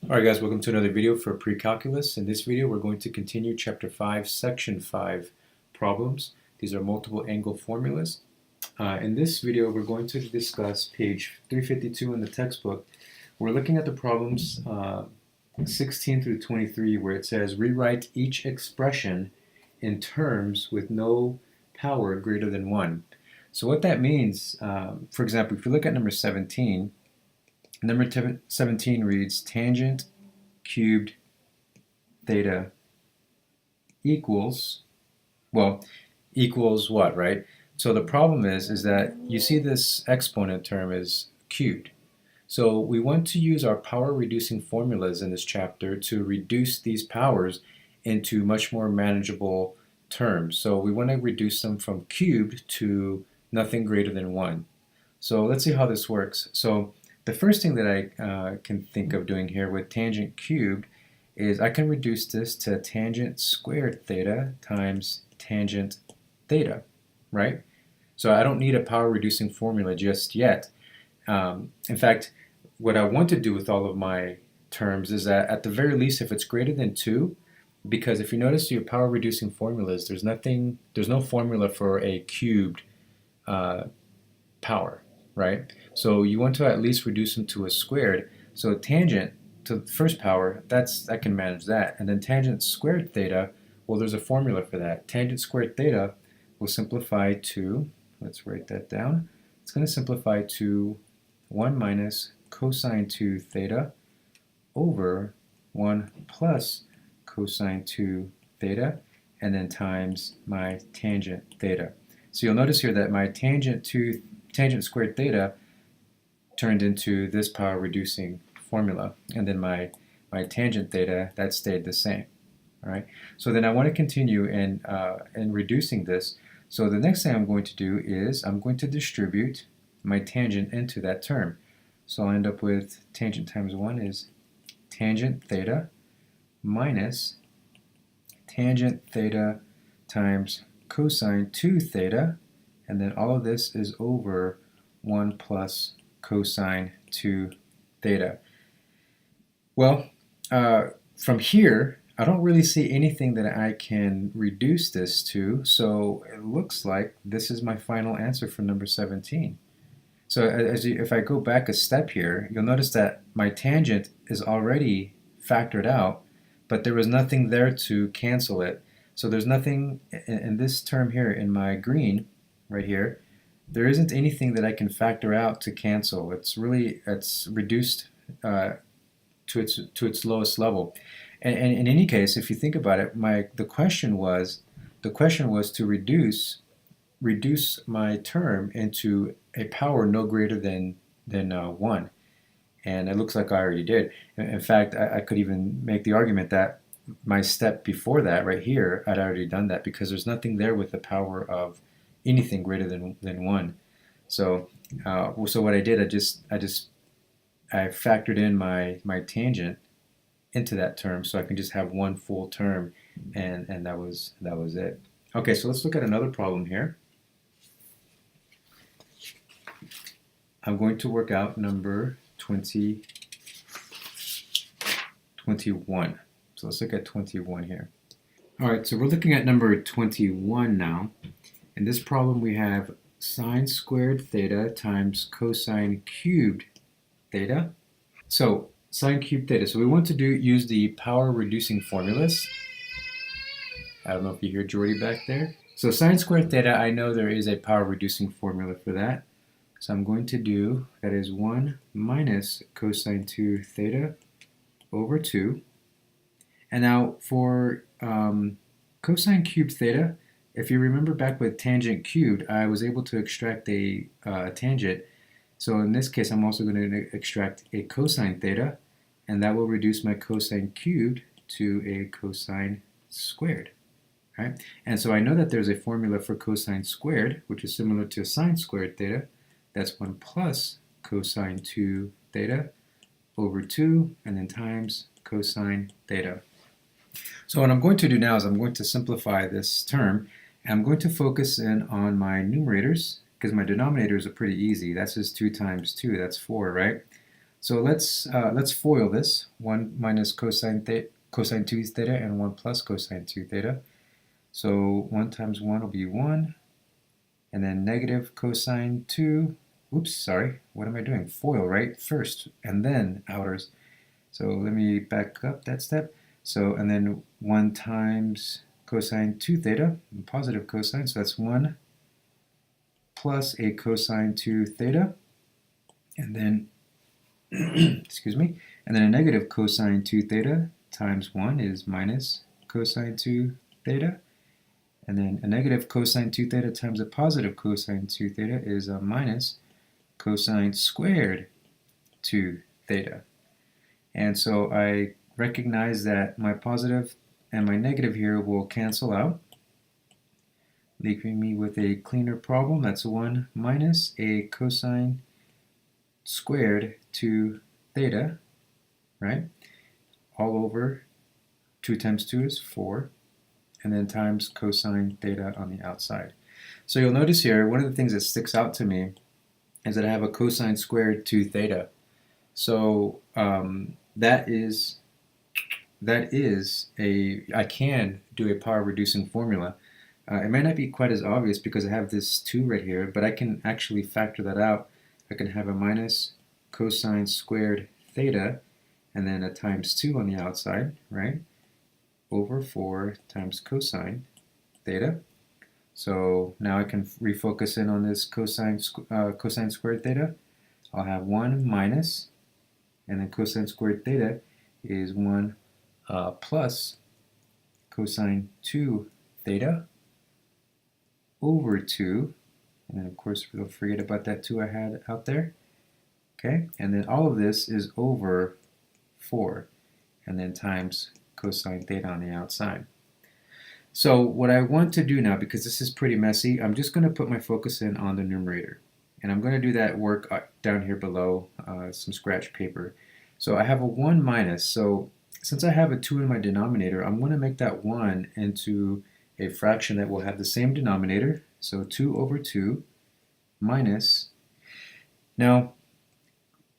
Alright guys, welcome to another video for pre-calculus. In this video we're going to continue chapter 5, section 5 problems. These are multiple angle formulas. In this video we're going to discuss page 352 in the textbook. We're looking at the problems 16 through 23 where it says rewrite each expression in terms with no power greater than 1. So what that means, for example, if you look at number 17, number 17 reads tangent cubed theta equals what, right? So the problem is that you see this exponent term is cubed. So we want to use our power reducing formulas in this chapter to reduce these powers into much more manageable terms. So we want to reduce them from cubed to nothing greater than 1. So let's see how this works. So the first thing that I can think of doing here with tangent cubed is I can reduce this to tangent squared theta times tangent theta, right? So I don't need a power reducing formula just yet. In fact, what I want to do with all of my terms is that at the very least, if it's greater than 2, because if you notice your power reducing formulas, there's no formula for a cubed power, right? So you want to at least reduce them to a squared. So tangent to the first power, I can manage that. And then tangent squared theta, well, there's a formula for that. Tangent squared theta will simplify to, let's write that down. It's going to simplify to 1 minus cosine 2 theta over 1 plus cosine 2 theta, and then times my tangent theta. So you'll notice here that my tangent squared theta turned into this power reducing formula, and then my tangent theta, that stayed the same. All right. So then I want to continue in reducing this. So the next thing I'm going to do is I'm going to distribute my tangent into that term. So I'll end up with tangent times 1 is tangent theta minus tangent theta times cosine 2 theta, and then all of this is over 1 plus cosine 2 theta. Well, from here, I don't really see anything that I can reduce this to, so it looks like this is my final answer for number 17. So if I go back a step here, you'll notice that my tangent is already factored out, but there was nothing there to cancel it. So there's nothing in this term here in my green, right here, there isn't anything that I can factor out to cancel. It's reduced to its lowest level. And in any case, if you think about it, the question was to reduce my term into a power no greater than 1. And it looks like I already did. In fact, I could even make the argument that my step before that, right here, I'd already done that because there's nothing there with the power of anything greater than 1. So so what I did, I factored in my tangent into that term, so I can just have one full term, and that was it. Okay, so let's look at another problem here. I'm going to work out number 21. So let's look at 21 here. All right, so we're looking at number 21 now. In this problem, we have sine squared theta times cosine cubed theta. So sine cubed theta. So we want to use the power reducing formulas. I don't know if you hear Jordy back there. So sine squared theta, I know there is a power reducing formula for that. So I'm going to do, that is 1 minus cosine 2 theta over 2. And now for cosine cubed theta, if you remember back with tangent cubed, I was able to extract a tangent. So in this case, I'm also going to extract a cosine theta, and that will reduce my cosine cubed to a cosine squared. Right? And so I know that there's a formula for cosine squared, which is similar to sine squared theta. That's 1 plus cosine 2 theta over 2, and then times cosine theta. So what I'm going to do now is I'm going to simplify this term, and I'm going to focus in on my numerators, because my denominators are pretty easy. That's just 2 times 2, that's 4, right? So let's FOIL this. 1 minus cosine 2 theta and 1 plus cosine 2 theta. So 1 times 1 will be 1, and then negative cosine 2, oops, sorry, what am I doing? FOIL, right? First, and then outers. So let me back up that step. So, and then 1 times cosine 2 theta, positive cosine, so that's 1 plus a cosine 2 theta, and then, excuse me, and then a negative cosine 2 theta times 1 is minus cosine 2 theta, and then a negative cosine 2 theta times a positive cosine 2 theta is a minus cosine squared 2 theta. And so I recognize that my positive and my negative here will cancel out, leaving me with a cleaner problem. That's 1 minus a cosine squared 2 theta, right? All over 2 times 2 is 4, and then times cosine theta on the outside. So you'll notice here, one of the things that sticks out to me is that I have a cosine squared 2 theta. So that is I can do a power reducing formula. It might not be quite as obvious because I have this 2 right here, but I can actually factor that out. I can have a minus cosine squared theta and then a times 2 on the outside, right? Over 4 times cosine theta. So now I can refocus in on this cosine squared theta. I'll have 1 minus, and then cosine squared theta is 1 plus cosine 2 theta over 2, and then of course don't forget about that 2 I had out there, okay, and then all of this is over 4, and then times cosine theta on the outside. So what I want to do now, because this is pretty messy, I'm just going to put my focus in on the numerator, and I'm going to do that work down here below, some scratch paper. So I have a 1 minus, so since I have a 2 in my denominator, I'm going to make that 1 into a fraction that will have the same denominator, so 2 over 2 minus. Now,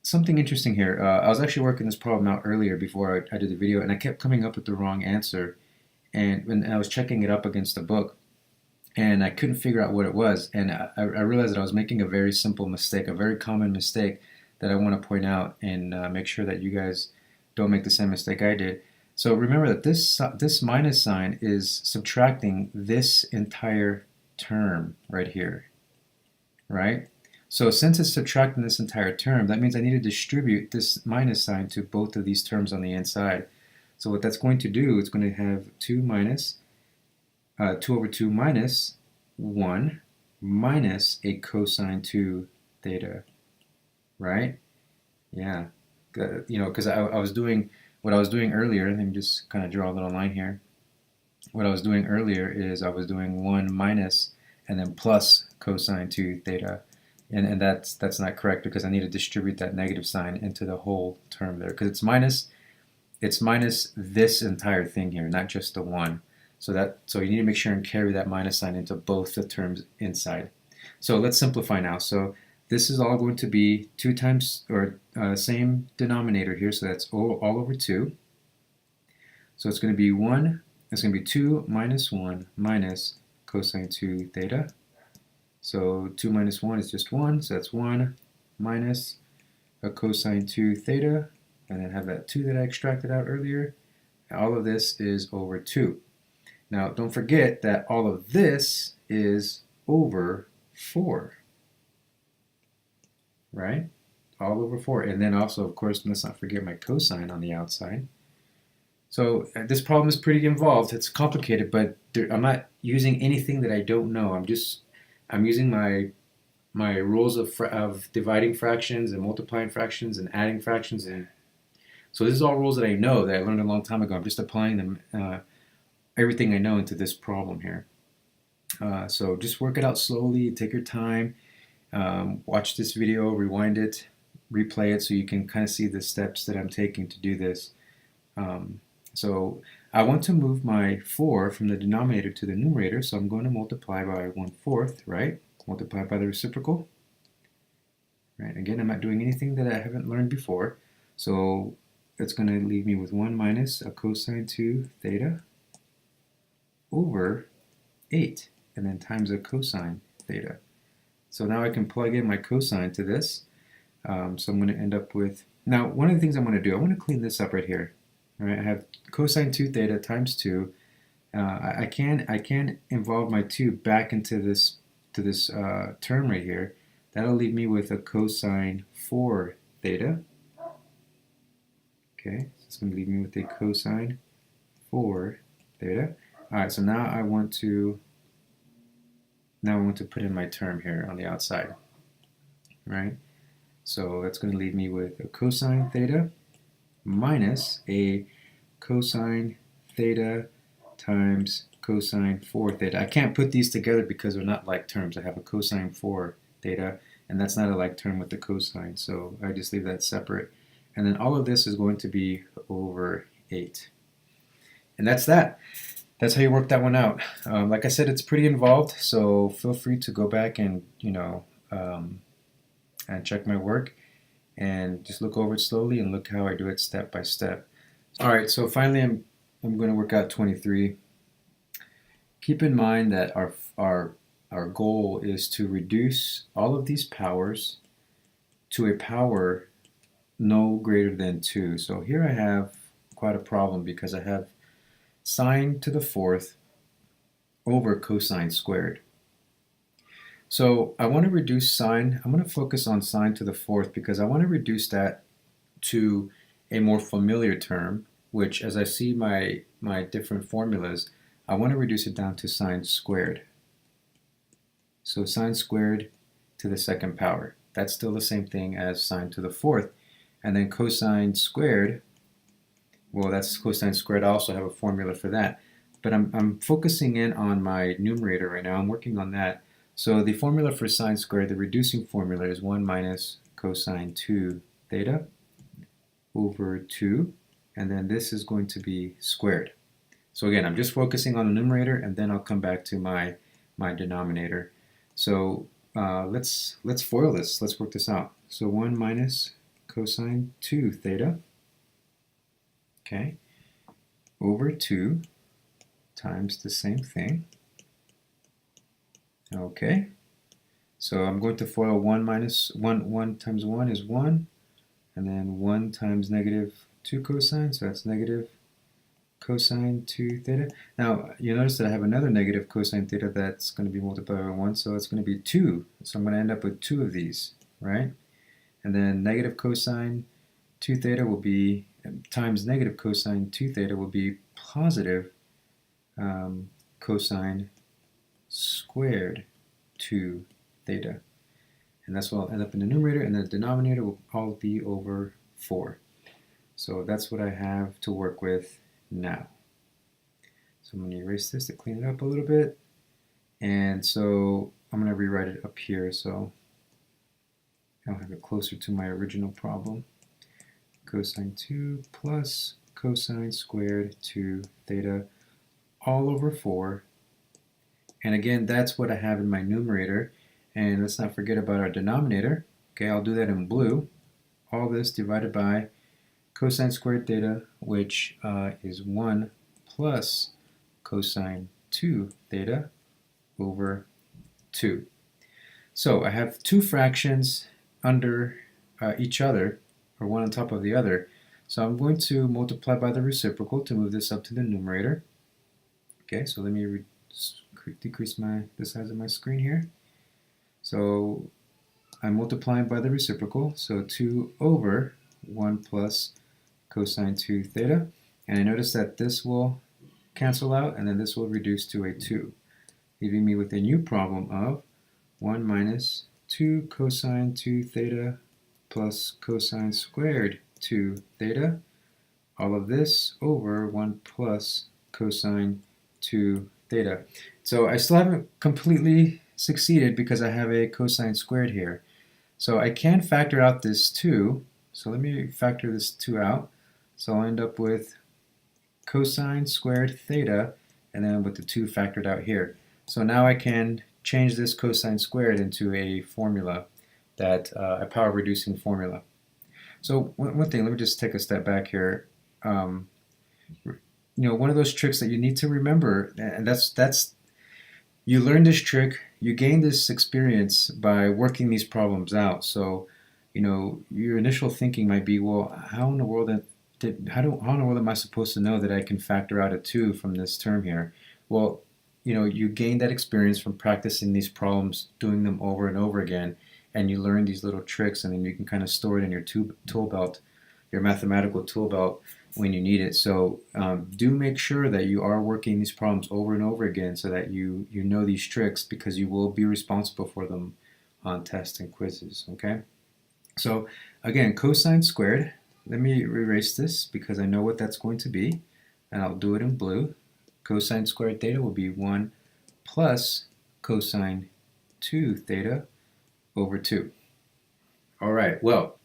something interesting here. I was actually working this problem out earlier before I did the video, and I kept coming up with the wrong answer, and when I was checking it up against the book, and I couldn't figure out what it was, and I realized that I was making a very simple mistake, a very common mistake that I want to point out and make sure that you guys don't make the same mistake I did. So remember that this minus sign is subtracting this entire term right here, right? So since it's subtracting this entire term, that means I need to distribute this minus sign to both of these terms on the inside. So what that's going to do, it's going to have 2 over 2 minus 1 minus a cosine 2 theta, right? Yeah, you know, because I was doing what I was doing earlier. Let me just kind of draw a little line here. What I was doing earlier is I was doing 1 minus and then plus cosine 2 theta, and that's not correct because I need to distribute that negative sign into the whole term there, because it's minus this entire thing here, not just the 1. So you need to make sure and carry that minus sign into both the terms inside. So let's simplify now. So this is all going to be 2 times, or same denominator here, so that's all over 2. So it's going to be 2 minus 1 minus cosine 2 theta. So 2 minus 1 is just 1, so that's 1 minus a cosine 2 theta, and then have that 2 that I extracted out earlier. All of this is over 2. Now don't forget that all of this is over 4. Right? All over 4. And then also, of course, let's not forget my cosine on the outside. So this problem is pretty involved. It's complicated, but I'm not using anything that I don't know. I'm using my rules of dividing fractions and multiplying fractions and adding fractions. And so this is all rules that I know, that I learned a long time ago. I'm just applying them, everything I know into this problem here. So just work it out slowly. Take your time. Watch this video, rewind it, replay it so you can kind of see the steps that I'm taking to do this. So I want to move my 4 from the denominator to the numerator, so I'm going to multiply by 1/4, right? Multiply by the reciprocal. Right? Again, I'm not doing anything that I haven't learned before. So it's going to leave me with 1 minus a cosine 2 theta over 8, and then times a cosine theta. So now I can plug in my cosine to this. So I'm going to end up with, now one of the things I'm going to do, I want to clean this up right here. All right, I have cosine 2 theta times 2. I can involve my 2 back into this term right here. That'll leave me with a cosine 4 theta. Okay, so it's going to leave me with a cosine 4 theta. All right, so now I want to put in my term here on the outside, right? So that's going to leave me with a cosine theta minus a cosine theta times cosine 4 theta. I can't put these together because they're not like terms. I have a cosine 4 theta, and that's not a like term with the cosine, so I just leave that separate. And then all of this is going to be over 8. And that's that. That's how you work that one out. Like I said, it's pretty involved, so feel free to go back and and check my work and just look over it slowly and look how I do it step by step. All right, so finally I'm going to work out 23. Keep in mind that our goal is to reduce all of these powers to a power no greater than 2. So here I have quite a problem because I have sine to the 4th over cosine squared. So I want to reduce sine. I'm going to focus on sine to the 4th because I want to reduce that to a more familiar term, which as I see my different formulas, I want to reduce it down to sine squared. So sine squared to the 2nd power. That's still the same thing as sine to the 4th. And then cosine squared, well, that's cosine squared. I also have a formula for that. But I'm focusing in on my numerator right now. I'm working on that. So the formula for sine squared, the reducing formula, is 1 minus cosine 2 theta over 2. And then this is going to be squared. So again, I'm just focusing on the numerator, and then I'll come back to my denominator. So let's FOIL this. Let's work this out. So 1 minus cosine 2 theta, okay, over 2 times the same thing. Okay, so I'm going to FOIL 1 minus 1 times 1 is 1, and then 1 times negative 2 cosine, so that's negative cosine 2 theta. Now you notice that I have another negative cosine theta that's going to be multiplied by 1, so it's going to be 2. So I'm going to end up with 2 of these, right? And then negative cosine 2 theta will be, times negative cosine 2 theta will be positive cosine squared 2 theta. And that's what I'll end up in the numerator, and the denominator will all be over 4. So that's what I have to work with now. So I'm going to erase this to clean it up a little bit. And so I'm going to rewrite it up here so I'll have it closer to my original problem. Cosine 2 plus cosine squared 2 theta all over 4. And again, that's what I have in my numerator. And let's not forget about our denominator. Okay, I'll do that in blue. All this divided by cosine squared theta, which is 1 plus cosine 2 theta over 2. So I have two fractions under each other, or one on top of the other. So I'm going to multiply by the reciprocal to move this up to the numerator. Okay, so let me decrease the size of my screen here. So I'm multiplying by the reciprocal, so 2 over 1 plus cosine 2 theta. And I notice that this will cancel out, and then this will reduce to a 2, leaving me with a new problem of 1 minus 2 cosine 2 theta plus cosine squared 2 theta, all of this over 1 plus cosine 2 theta. So I still haven't completely succeeded because I have a cosine squared here. So I can factor out this 2. So let me factor this 2 out. So I'll end up with cosine squared theta, and then with the 2 factored out here. So now I can change this cosine squared into a formula, that a power reducing formula. So one thing, let me just take a step back here. Um, one of those tricks that you need to remember, and that's you learn this trick, you gain this experience by working these problems out. So, your initial thinking might be, well, how in the world how in the world am I supposed to know that I can factor out a 2 from this term here? Well, you gain that experience from practicing these problems, doing them over and over again, and you learn these little tricks, and then you can kind of store it in your tool belt, your mathematical tool belt when you need it. So do make sure that you are working these problems over and over again so that you know these tricks, because you will be responsible for them on tests and quizzes, okay? So again, cosine squared, let me erase this because I know what that's going to be, and I'll do it in blue. Cosine squared theta will be 1 plus cosine 2 theta over 2. All right, well,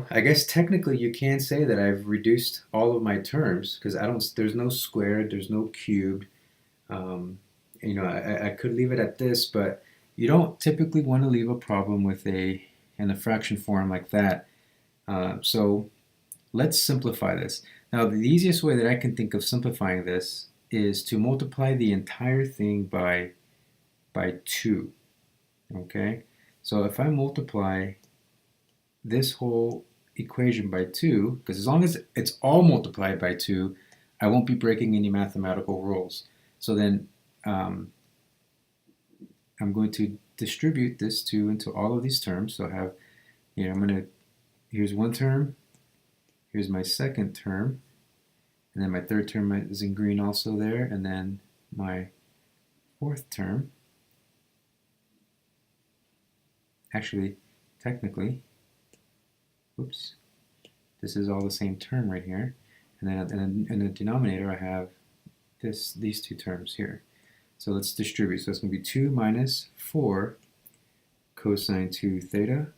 I guess technically you can say that I've reduced all of my terms because there's no squared, there's no cubed. I could leave it at this, but you don't typically want to leave a problem in a fraction form like that. So let's simplify this. Now, the easiest way that I can think of simplifying this is to multiply the entire thing by 2. Okay? So if I multiply this whole equation by 2, because as long as it's all multiplied by 2, I won't be breaking any mathematical rules. So then I'm going to distribute this 2 into all of these terms. So I have, here's one term, here's my second term, and then my third term is in green also there, and then my fourth term. Actually, technically, oops, this is all the same term right here. And then in the denominator, I have these two terms here. So let's distribute. So it's going to be 2 minus 4 cosine 2 theta.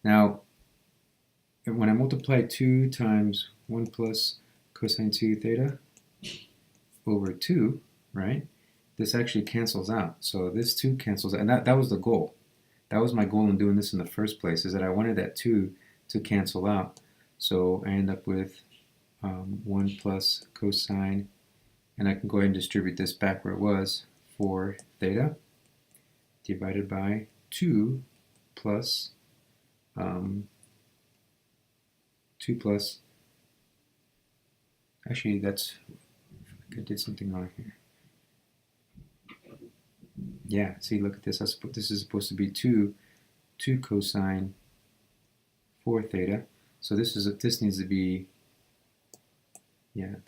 Now, when I multiply 2 times 1 plus cosine 2 theta over 2, right, this actually cancels out. So this 2 cancels out. And that was the goal. That was my goal in doing this in the first place, is that I wanted that 2 to cancel out. So I end up with 1 plus cosine, and I can go ahead and distribute this back where it was, 4 theta divided by 2 plus 2 plus, actually that's, I did something wrong here. Yeah, see, look at this. This is supposed to be 2 cosine 4 theta. So this needs to be,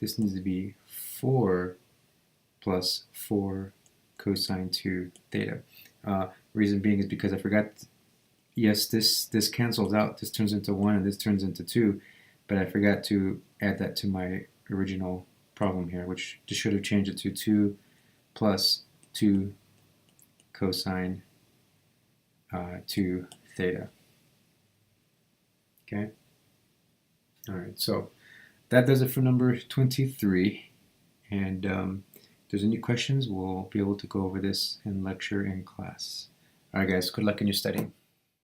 this needs to be 4 plus 4 cosine 2 theta. Reason being is because I forgot, yes, this cancels out. This turns into 1 and this turns into 2, but I forgot to add that to my original problem here, which just should have changed it to 2 plus 2 cosine 2 theta. Okay? All right, so that does it for number 23. And if there's any questions, we'll be able to go over this in lecture in class. All right, guys, good luck in your studying.